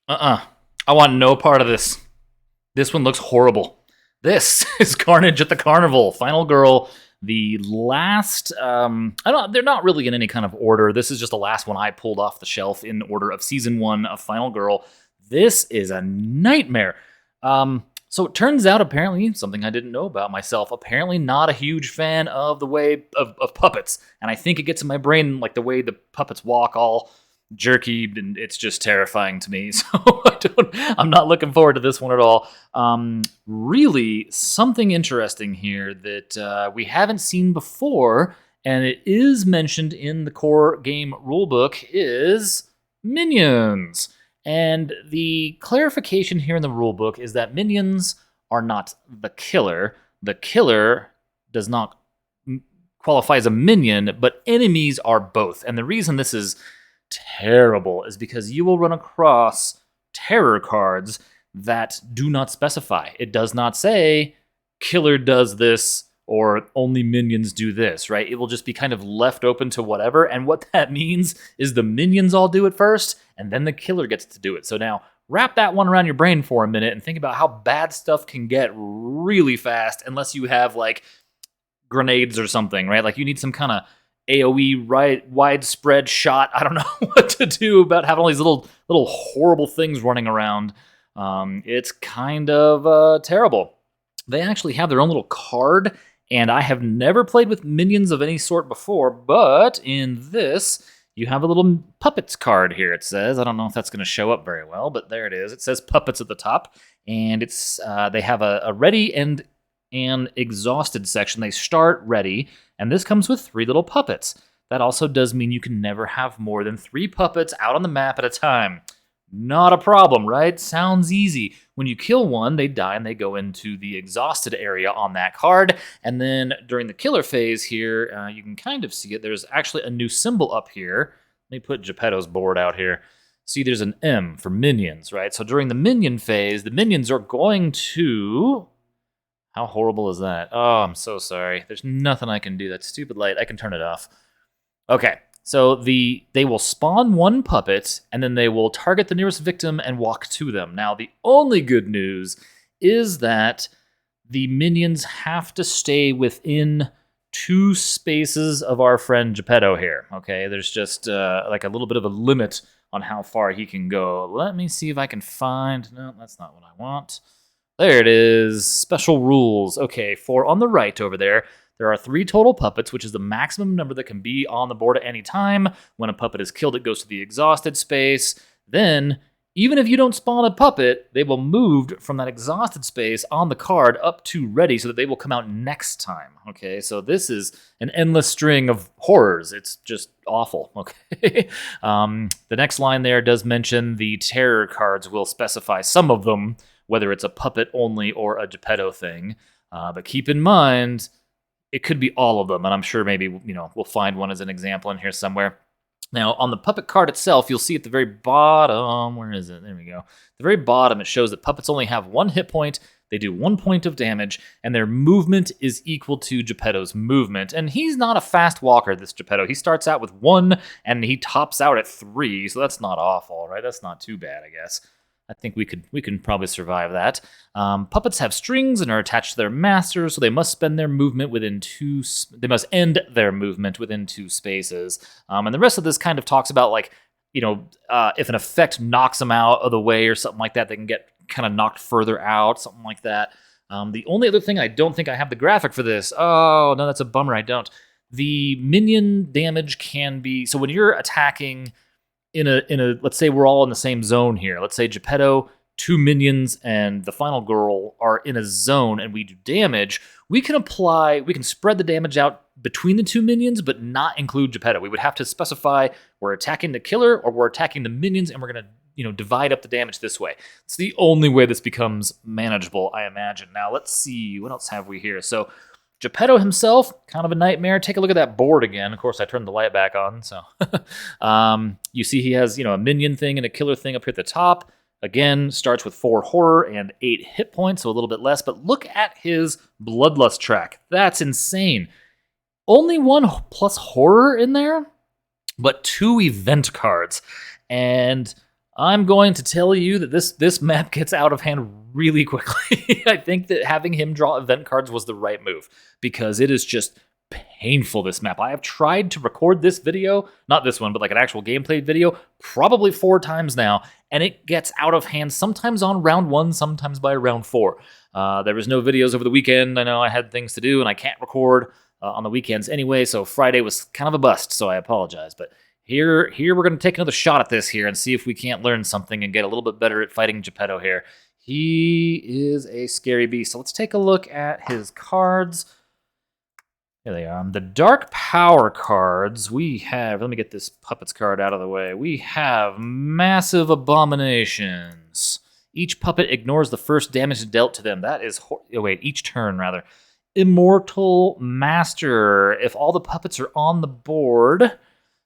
I want no part of this. This one looks horrible. This is Carnage at the Carnival. Final Girl, the last. I don't. They're not really in any kind of order. This is just the last one I pulled off the shelf in order of season 1 of Final Girl. This is a nightmare. So it turns out, apparently, something I didn't know about myself. Apparently, not a huge fan of the way of puppets, and I think it gets in my brain like the way the puppets walk, all jerky, and it's just terrifying to me. So I'm not looking forward to this one at all. Really, something interesting here that we haven't seen before, and it is mentioned in the core game rulebook, is minions. And the clarification here in the rulebook is that minions are not the killer. The killer does not qualify as a minion, but enemies are both. And the reason this is terrible is because you will run across terror cards that do not specify. It does not say killer does this or only minions do this, right? It will just be kind of left open to whatever. And what that means is the minions all do it first, and then the killer gets to do it. So now wrap that one around your brain for a minute and think about how bad stuff can get really fast unless you have like grenades or something, right? Like you need some kind of AoE widespread shot. I don't know what to do about having all these little horrible things running around. It's kind of terrible. They actually have their own little card, and I have never played with minions of any sort before, but in this, you have a little puppets card here, it says. I don't know if that's going to show up very well, but there it is. It says puppets at the top, and it's they have a ready and an exhausted section. They start ready, and this comes with 3 little puppets. That also does mean you can never have more than 3 puppets out on the map at a time. Not a problem, right? Sounds easy. When you kill one, they die and they go into the exhausted area on that card. And then during the killer phase here, you can kind of see it. There's actually a new symbol up here. Let me put Geppetto's board out here. See, there's an M for minions, right? So during the minion phase, the minions are going to... How horrible is that? Oh, I'm so sorry. There's nothing I can do. That stupid light. I can turn it off. Okay. So they will spawn 1 puppet, and then they will target the nearest victim and walk to them. Now, the only good news is that the minions have to stay within 2 spaces of our friend Geppetto here. Okay, there's just like a little bit of a limit on how far he can go. Let me see if I can find... No, that's not what I want. There it is. Special rules. Okay, for on the right over there, there are 3 total puppets, which is the maximum number that can be on the board at any time. When a puppet is killed, it goes to the exhausted space. Then, even if you don't spawn a puppet, they will move from that exhausted space on the card up to ready so that they will come out next time. Okay, so this is an endless string of horrors. It's just awful. Okay, the next line there does mention the terror cards will specify some of them, whether it's a puppet only or a Geppetto thing. But keep in mind, it could be all of them, and I'm sure maybe we'll find one as an example in here somewhere. Now, on the puppet card itself, you'll see at the very bottom, where is it? There we go. At the very bottom, it shows that puppets only have 1 hit point, they do 1 point of damage, and their movement is equal to Geppetto's movement. And he's not a fast walker, this Geppetto. He starts out with 1, and he tops out at 3, so that's not awful, right? That's not too bad, I guess. I think we can probably survive that. Puppets have strings and are attached to their masters, so they must spend their movement within 2. They must end their movement within 2 spaces. And the rest of this kind of talks about if an effect knocks them out of the way or something like that, they can get kind of knocked further out, something like that. The only other thing, I don't think I have the graphic for this. Oh no, that's a bummer. I don't. The minion damage can be so when you're attacking. In a let's say we're all in the same zone here. Let's say Geppetto, 2 minions, and the final girl are in a zone and we do damage. We can spread the damage out between the 2 minions, but not include Geppetto. We would have to specify we're attacking the killer or we're attacking the minions, and we're gonna divide up the damage this way. It's the only way this becomes manageable, I imagine. Now let's see, what else have we here? So Geppetto himself, kind of a nightmare. Take a look at that board again. Of course, I turned the light back on, so. You see he has, a minion thing and a killer thing up here at the top. Again, starts with 4 horror and 8 hit points, so a little bit less. But look at his bloodlust track. That's insane. Only 1 plus horror in there, but 2 event cards. And I'm going to tell you that this map gets out of hand really quickly. I think that having him draw event cards was the right move because it is just painful, this map. I have tried to record this video, not this one, but like an actual gameplay video, probably 4 times now, and it gets out of hand sometimes on round 1, sometimes by round 4. There was no videos over the weekend. I know I had things to do, and I can't record on the weekends anyway, so Friday was kind of a bust, so I apologize. But here we're going to take another shot at this here and see if we can't learn something and get a little bit better at fighting Geppetto here. He is a scary beast. So let's take a look at his cards. Here they are. The Dark Power cards, we have, let me get this Puppets card out of the way. We have Massive Abominations. Each puppet ignores the first damage dealt to them. That is, each turn, rather. Immortal Master. If all the puppets are on the board,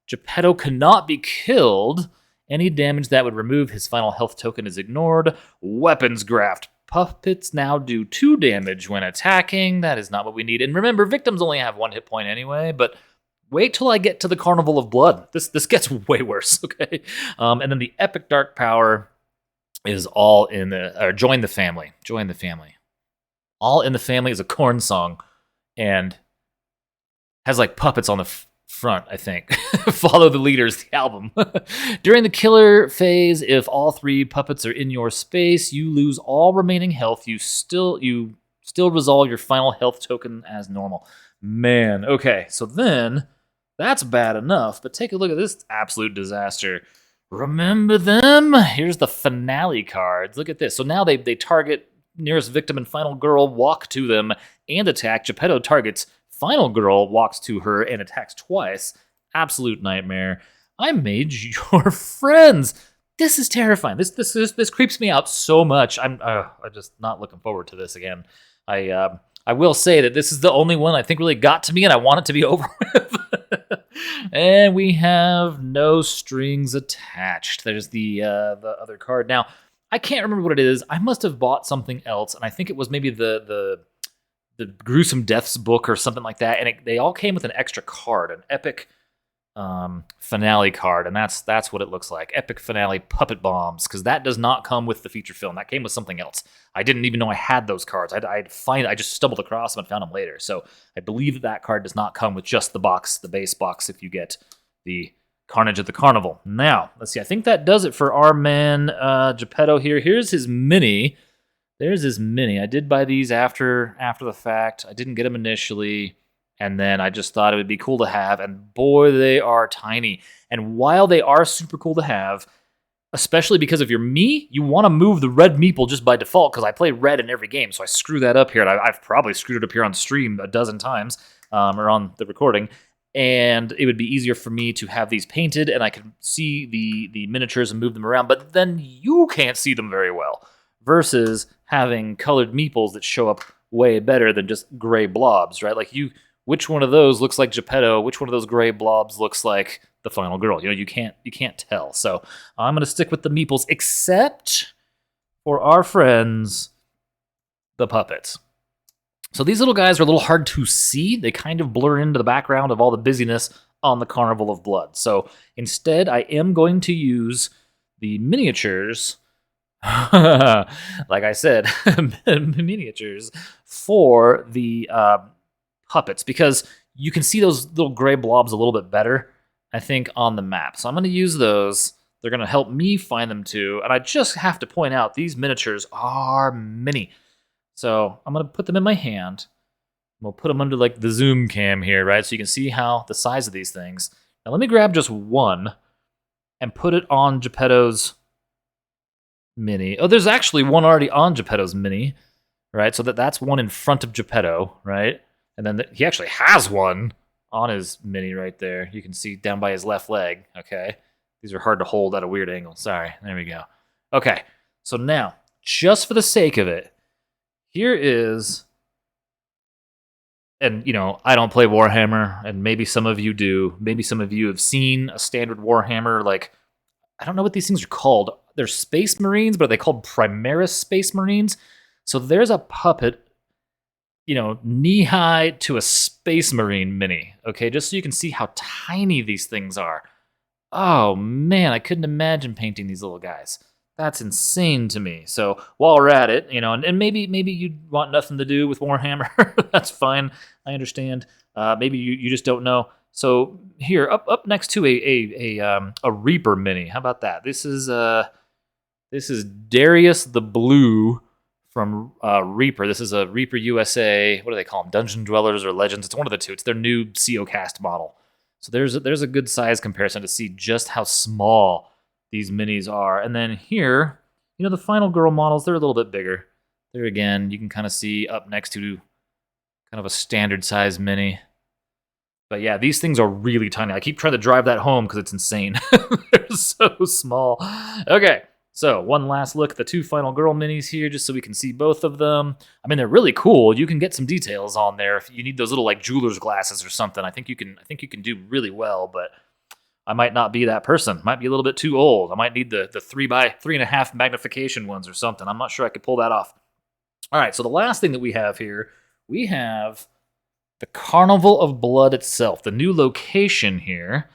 Geppetto cannot be killed. Any damage that would remove his final health token is ignored. Weapons Graft. Puppets now do 2 damage when attacking. That is not what we need. And remember, victims only have 1 hit point anyway, but wait till I get to the Carnival of Blood. This gets way worse, okay? And then the Epic Dark Power is all in the, or Join the Family. Join the Family. All in the Family is a Korn song and has like puppets on the front, I think. Follow the Leaders, the album. During the killer phase, if all 3 puppets are in your space, you lose all remaining health. You still resolve your final health token as normal. Man, okay, so then that's bad enough, but take a look at this absolute disaster. Remember them? Here's the finale cards. Look at this. So now they target nearest victim and final girl, walk to them, and attack. Geppetto targets final girl, walks to her, and attacks twice. Absolute nightmare. I made your friends. This is terrifying. This creeps me out so much. I'm just not looking forward to this again. I will say that this is the only one I think really got to me, and I want it to be over with. And we have no strings attached. There's the other card. Now, I can't remember what it is. I must have bought something else, and I think it was maybe the Gruesome Deaths book or something like that, and they all came with an extra card, an epic finale card, and that's what it looks like. Epic finale puppet bombs, because that does not come with the feature film. That came with something else. I didn't even know I had those cards. I just stumbled across them and found them later. So I believe that card does not come with just the box, the base box, if you get the Carnage at the Carnival. Now, let's see. I think that does it for our man Geppetto here. Here's his mini. There's his mini. I did buy these after the fact. I didn't get them initially, and then I just thought it would be cool to have, and boy, they are tiny. And while they are super cool to have, especially because if you're me, you want to move the red meeple just by default, because I play red in every game, so I screw that up here, and I've probably screwed it up here on stream a dozen times, or on the recording. And it would be easier for me to have these painted, and I can see the miniatures and move them around, but then you can't see them very well, versus having colored meeples that show up way better than just gray blobs, right? Like which one of those looks like Geppetto? Which one of those gray blobs looks like the final girl? You know, you can't tell. So I'm going to stick with the meeples, except for our friends, the puppets. So these little guys are a little hard to see. They kind of blur into the background of all the busyness on the Carnival of Blood. So instead, I am going to use the miniatures, like I said, miniatures for the puppets, because you can see those little gray blobs a little bit better, I think, on the map. So I'm going to use those. They're going to help me find them too. And I just have to point out, these miniatures are mini. So I'm going to put them in my hand. We'll put them under like the zoom cam here, right? So you can see how the size of these things. Now let me grab just one and put it on Geppetto's mini. Oh, there's actually one already on Geppetto's mini, right? So that's one in front of Geppetto, right? And then he actually has one on his mini right there. You can see down by his left leg, okay? These are hard to hold at a weird angle. Sorry, there we go. Okay, so now, just for the sake of it, here is, and you know, I don't play Warhammer, and maybe some of you do. Maybe some of you have seen a standard Warhammer, like, I don't know what these things are called. They're Space Marines, but are they called Primaris Space Marines? So there's a puppet, you know, knee-high to a Space Marine mini, okay? Just so you can see how tiny these things are. Oh man, I couldn't imagine painting these little guys. That's insane to me. So while we're at it, and maybe you want nothing to do with Warhammer. That's fine. I understand. Maybe you just don't know. So here, up next to a Reaper mini. How about that? This is Darius the Blue from Reaper. This is a Reaper USA. What do they call them? Dungeon Dwellers or Legends? It's one of the two. It's their new COcast model. So there's a good size comparison to see just how small these minis are. And then here, the Final Girl models, they're a little bit bigger. There again, you can kind of see up next to kind of a standard size mini. But yeah, these things are really tiny. I keep trying to drive that home because it's insane. They're so small. Okay, so one last look at the two Final Girl minis here, just so we can see both of them. I mean, they're really cool. You can get some details on there if you need those little like jeweler's glasses or something. I think you can do really well, but I might not be that person. Might be a little bit too old. I might need the 3x3.5 magnification ones or something. I'm not sure I could pull that off. All right, so the last thing that we have here, we have the Carnival of Blood itself, the new location here.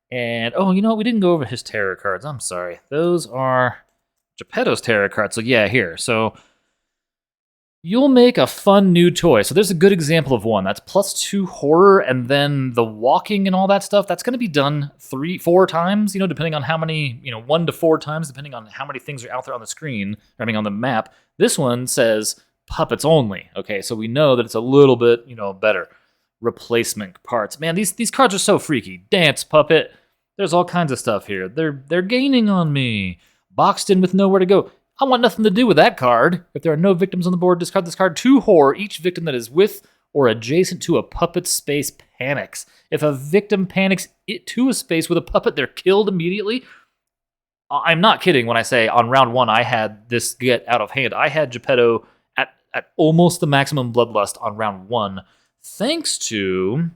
And, you know what? We didn't go over his tarot cards. I'm sorry. Those are Geppetto's tarot cards. So, yeah, here. So, you'll make a fun new toy. So, there's a good example of one. That's +2 horror, and then the walking and all that stuff, that's going to be done 3-4 times, depending on how many, 1 to 4 times, depending on how many things are out there on the screen, on the map. This one says puppets only. Okay, so we know that it's a little bit, better. Replacement parts. Man, these cards are so freaky. Dance puppet. There's all kinds of stuff here. They're gaining on me. Boxed in with nowhere to go. I want nothing to do with that card. If there are no victims on the board, discard this card. 2 horror. Each victim that is with or adjacent to a puppet space panics. If a victim panics to a space with a puppet, they're killed immediately. I'm not kidding when I say on round 1 I had this get out of hand. I had Geppetto at almost the maximum bloodlust on round 1. Thanks to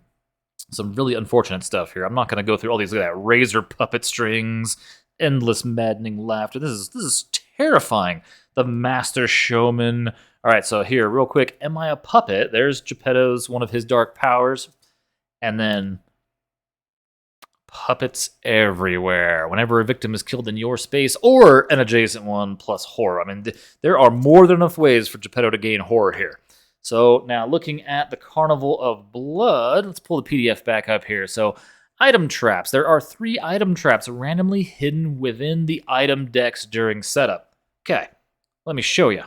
some really unfortunate stuff here. I'm not going to go through all these. Look at that. Razor puppet strings, endless maddening laughter. This is terrifying. The Master Showman. All right, so here, real quick. Am I a puppet? There's Geppetto's, one of his dark powers. And then puppets everywhere. Whenever a victim is killed in your space or an adjacent one, plus horror. I mean, there are more than enough ways for Geppetto to gain horror here. So now looking at the Carnival of Blood, let's pull the PDF back up here. So item traps. There are 3 item traps randomly hidden within the item decks during setup. Okay, let me show you.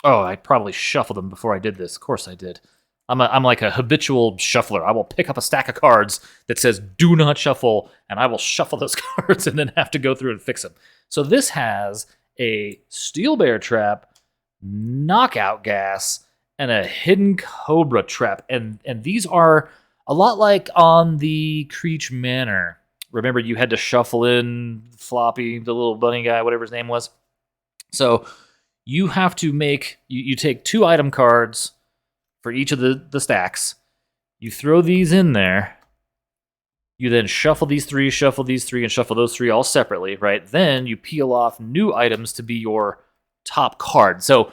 Oh, I probably shuffled them before I did this. Of course I did. I'm like a habitual shuffler. I will pick up a stack of cards that says do not shuffle, and I will shuffle those cards and then have to go through and fix them. So this has a Steel Bear trap, Knockout Gas, and a Hidden Cobra trap. And these are a lot like on the Creech Manor. Remember, you had to shuffle in Floppy, the little bunny guy, whatever his name was. So you have to you take 2 item cards for each of the stacks. You throw these in there. You then shuffle these 3, and shuffle those 3 all separately, right? Then you peel off new items to be your top card. So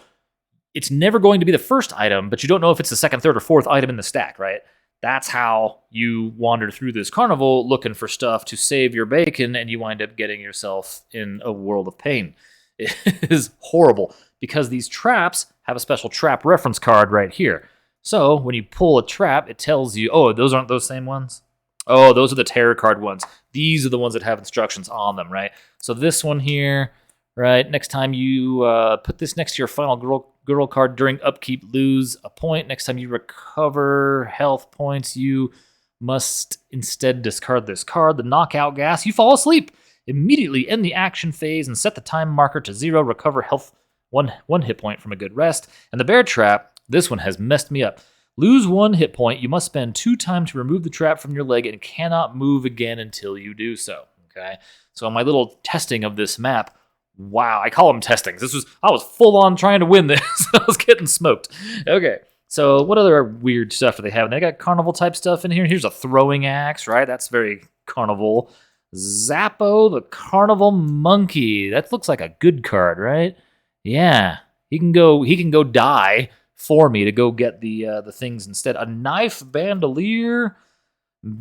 it's never going to be the first item, but you don't know if it's the second, third, or fourth item in the stack, right? That's how you wander through this carnival looking for stuff to save your bacon, and you wind up getting yourself in a world of pain. It is horrible because these traps have a special trap reference card right here. So when you pull a trap, it tells you, oh, those aren't those same ones? Oh, those are the tarot card ones. These are the ones that have instructions on them, right? So this one here, right? Next time you put this next to your Final Girl card during upkeep, lose a point. Next time you recover health points, you must instead discard this card. The Knockout Gas, you fall asleep. Immediately end the action phase and set the time marker to 0. Recover health, one hit point from a good rest. And the Bear Trap, this one has messed me up. Lose 1 hit point. You must spend 2 time to remove the trap from your leg and cannot move again until you do so. Okay. So my little testing of this map, wow, I call them testings. I was full on trying to win this. I was getting smoked. Okay, so what other weird stuff do they have? And they got carnival type stuff in here. Here's a throwing axe, right? That's very carnival. Zappo, the carnival monkey. That looks like a good card, right? Yeah, he can go die for me to go get the things instead. A knife bandolier.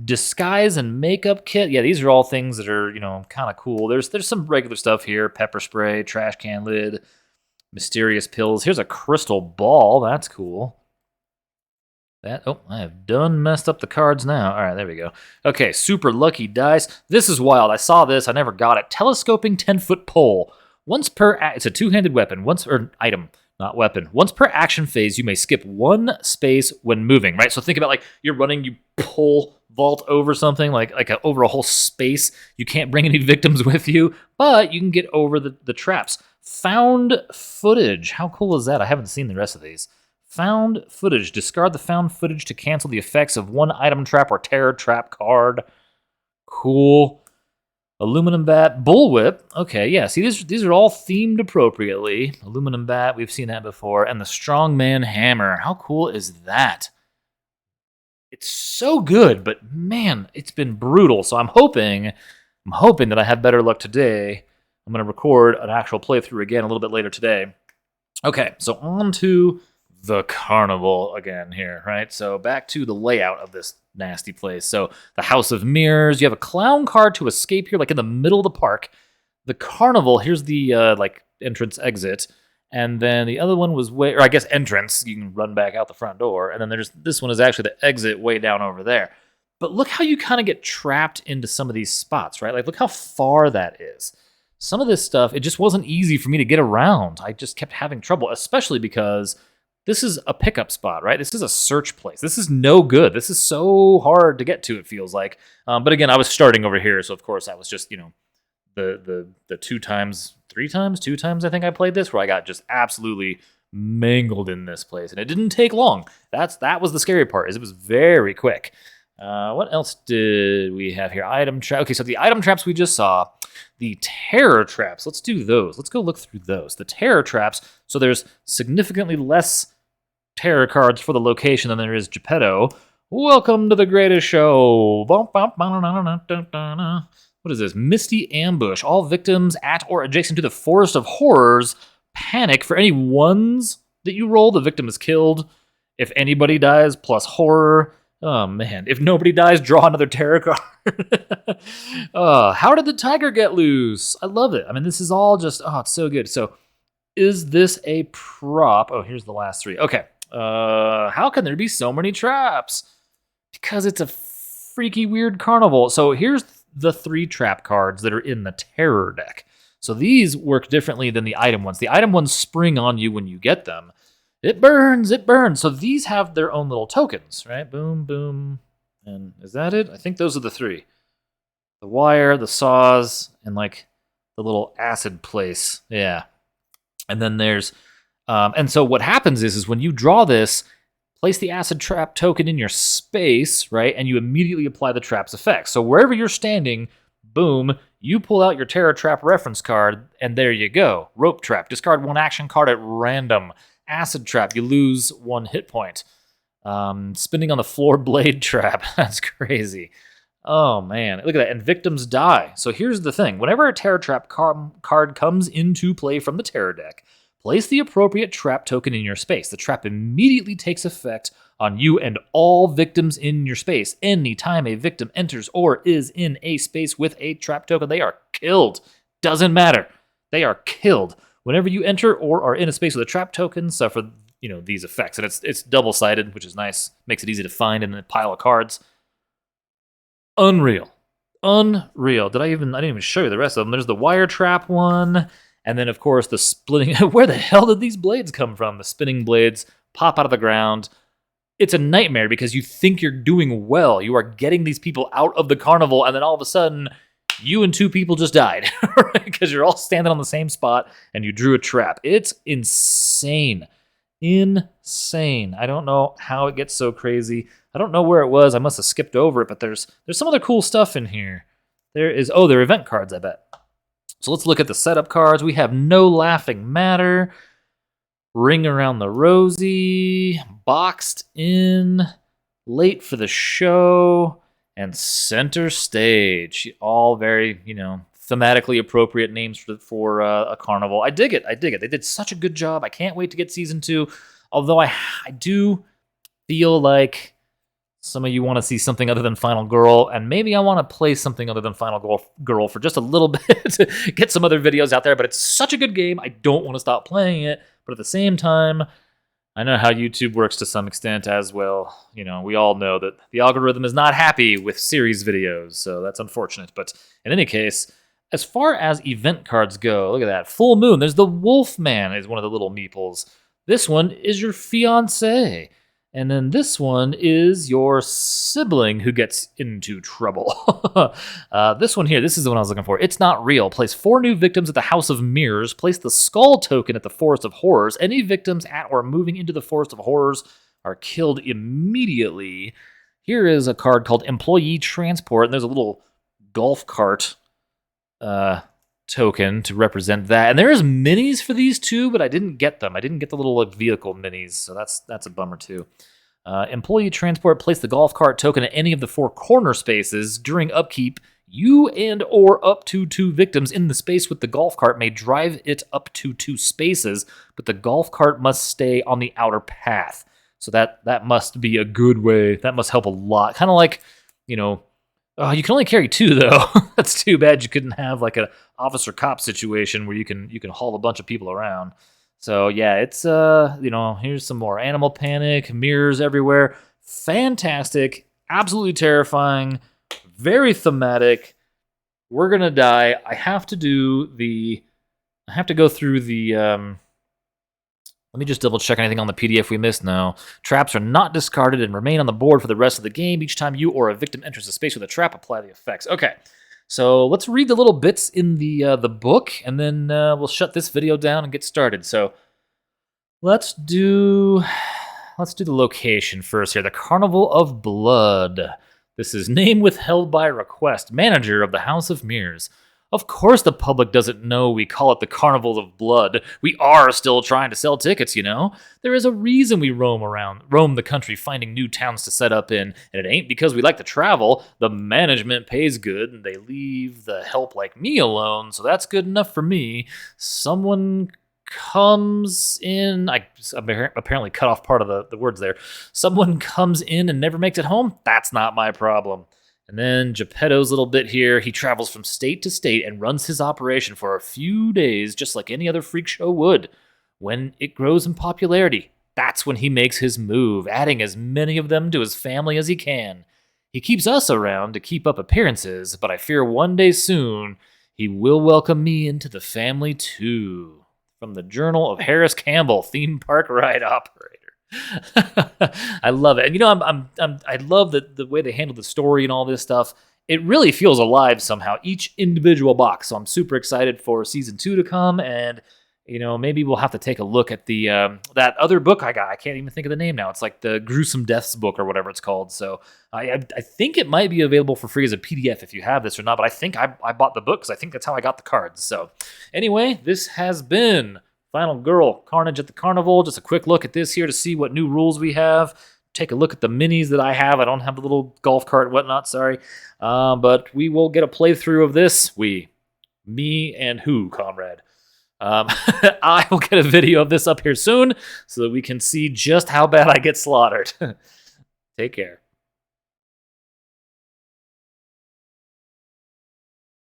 Disguise and makeup kit. Yeah, these are all things that are, kind of cool. There's some regular stuff here. Pepper spray, trash can lid, mysterious pills. Here's a crystal ball. That's cool. I have done messed up the cards now. All right, there we go. Okay, super lucky dice. This is wild. I saw this. I never got it. Telescoping 10-foot pole. It's a two-handed weapon. Item, not weapon. Once per action phase, you may skip one space when moving, right? So think about like you're running, you vault over something, over a whole space. You can't bring any victims with you, but you can get over the traps. Found footage. How cool is that? I haven't seen the rest of these. Found footage. Discard the found footage to cancel the effects of one item trap or terror trap card. Cool. Aluminum bat. Bullwhip. Okay, yeah. See, these are all themed appropriately. Aluminum bat. We've seen that before. And the strongman hammer. How cool is that? It's so good, but man, it's been brutal. So I'm hoping that I have better luck today. I'm going to record an actual playthrough again a little bit later today. Okay, so on to the carnival again here, right? So back to the layout of this nasty place. So the House of Mirrors. You have a clown car to escape here, like in the middle of the park. The carnival, here's the entrance exit. And then the other one was entrance. You can run back out the front door. And then this one is actually the exit way down over there. But look how you kind of get trapped into some of these spots, right? Like, look how far that is. Some of this stuff, it just wasn't easy for me to get around. I just kept having trouble, especially because this is a pickup spot, right? This is a search place. This is no good. This is so hard to get to, it feels like. But again, I was starting over here, so of course I was just, the 2 times, 3 times, 2 times I think I played this, where I got just absolutely mangled in this place. And it didn't take long. That was the scary part, is it was very quick. What else did we have here? Item trap. Okay, so the item traps we just saw. The terror traps. Let's do those. Let's go look through those. The terror traps. So there's significantly less terror cards for the location than there is Geppetto. Welcome to the greatest show. What is this? Misty Ambush. All victims at or adjacent to the Forest of Horrors panic. For any ones that you roll, the victim is killed. If anybody dies, plus horror. Oh, man. If nobody dies, draw another terror card. How did the tiger get loose? I love it. I mean, this is all just, it's so good. So, is this a prop? Oh, here's the last 3. Okay. How can there be so many traps? Because it's a freaky weird carnival. So, here's the 3 trap cards that are in the terror deck. So, these work differently than the item ones. The item ones spring on you when you get them. It burns, it burns. So these have their own little tokens, right? Boom, boom. And is that it? I think those are the 3. The wire, the saws, and like the little acid place. Yeah. And then there's, and so what happens is when you draw this, place the acid trap token in your space, right? And you immediately apply the trap's effect. So wherever you're standing, boom, you pull out your terror trap reference card, and there you go. Rope trap. Discard 1 action card at random. Acid trap, you lose 1 hit point. Spinning on the floor blade trap. That's crazy. Oh, man. Look at that. And victims die. So here's the thing. Whenever a terror trap card comes into play from the terror deck, place the appropriate trap token in your space. The trap immediately takes effect on you and all victims in your space. Anytime a victim enters or is in a space with a trap token, they are killed. Doesn't matter. They are killed. Whenever you enter or are in a space with a trap token, suffer these effects. And it's double-sided, which is nice. Makes it easy to find in a pile of cards. Unreal. Unreal. I didn't even show you the rest of them. There's the wire trap one. And then, of course, the splitting. Where the hell did these blades come from? The spinning blades pop out of the ground. It's a nightmare because you think you're doing well. You are getting these people out of the carnival, and then all of a sudden, you and 2 people just died, right? Because you're all standing on the same spot and you drew a trap. It's insane. Insane. I don't know how it gets so crazy. I don't know where it was. I must have skipped over it, but there's some other cool stuff in here. They're event cards, I bet. So let's look at the setup cards. We have No Laughing Matter, Ring Around the Rosie, Boxed In, Late for the Show, and Center Stage. All very, thematically appropriate names for a carnival. I dig it. They did such a good job. I can't wait to get season 2. Although I do feel like Some of you want to see something other than Final Girl, and maybe I want to play something other than Final Girl for just a little bit to get some other videos out there, but it's such a good game, I don't want to stop playing it. But at the same time, I know how YouTube works to some extent as well. You know, we all know that the algorithm is not happy with series videos, so that's unfortunate. But in any case, as far as event cards go, look at that. Full Moon, there's the Wolfman is one of the little meeples. This one is your fiancé. And then this one is your sibling who gets into trouble. This one here, this is the one I was looking for. It's Not Real. Place 4 new victims at the House of Mirrors. Place the skull token at the Forest of Horrors. Any victims at or moving into the Forest of Horrors are killed immediately. Here is a card called Employee Transport, and there's a little golf cart token to represent that. And there's minis for these two, but I didn't get them. I didn't get the little vehicle minis, so that's a bummer too. Employee Transport, place the golf cart token at any of the 4 corner spaces. During upkeep, you and or up to 2 victims in the space with the golf cart may drive it up to 2 spaces, but the golf cart must stay on the outer path. So that must be a good way. That must help a lot. Kind of like, you know, you can only carry 2 though. That's too bad you couldn't have like an officer cop situation where you can haul a bunch of people around. So yeah, it's you know, here's some more Animal Panic, mirrors everywhere. Fantastic, absolutely terrifying, very thematic. We're gonna die. I have to go through the let me just double check anything on the PDF we missed now. Traps are not discarded and remain on the board for the rest of the game. Each time you or a victim enters a space with a trap, apply the effects. Okay, so let's read the little bits in the book, and then we'll shut this video down and get started. So let's do the location first here. The Carnival of Blood. This is name withheld by request. Manager of the House of Mirrors. Of course the public doesn't know we call it the Carnival of Blood. We are still trying to sell tickets, you know? There is a reason we roam the country finding new towns to set up in, and it ain't because we like to travel. The management pays good, and they leave the help like me alone, so that's good enough for me. Someone comes in, I apparently cut off part of the words there. Someone comes in and never makes it home? That's not my problem. And then Geppetto's little bit here. He travels from state to state and runs his operation for a few days, just like any other freak show would. When it grows in popularity, that's when he makes his move, adding as many of them to his family as he can. He keeps us around to keep up appearances, but I fear one day soon he will welcome me into the family too. From the Journal of Harris Campbell, theme park ride operator. I love it, and you know, I love the way they handle the story and all this stuff. It really feels alive somehow, each individual box. So I'm super excited for season 2 to come, and you know, maybe we'll have to take a look at the that other book I got. I can't even think of the name now. It's like the Gruesome Deaths book or whatever it's called. So I think it might be available for free as a PDF if you have this or not. But I think I bought the book because I think that's how I got the cards. So anyway, this has been Final Girl, Carnage at the Carnival. Just a quick look at this here to see what new rules we have. Take a look at the minis that I have. I don't have the little golf cart and whatnot, sorry. But we will get a playthrough of this. Me and who, comrade? I will get a video of this up here soon so that we can see just how bad I get slaughtered. Take care.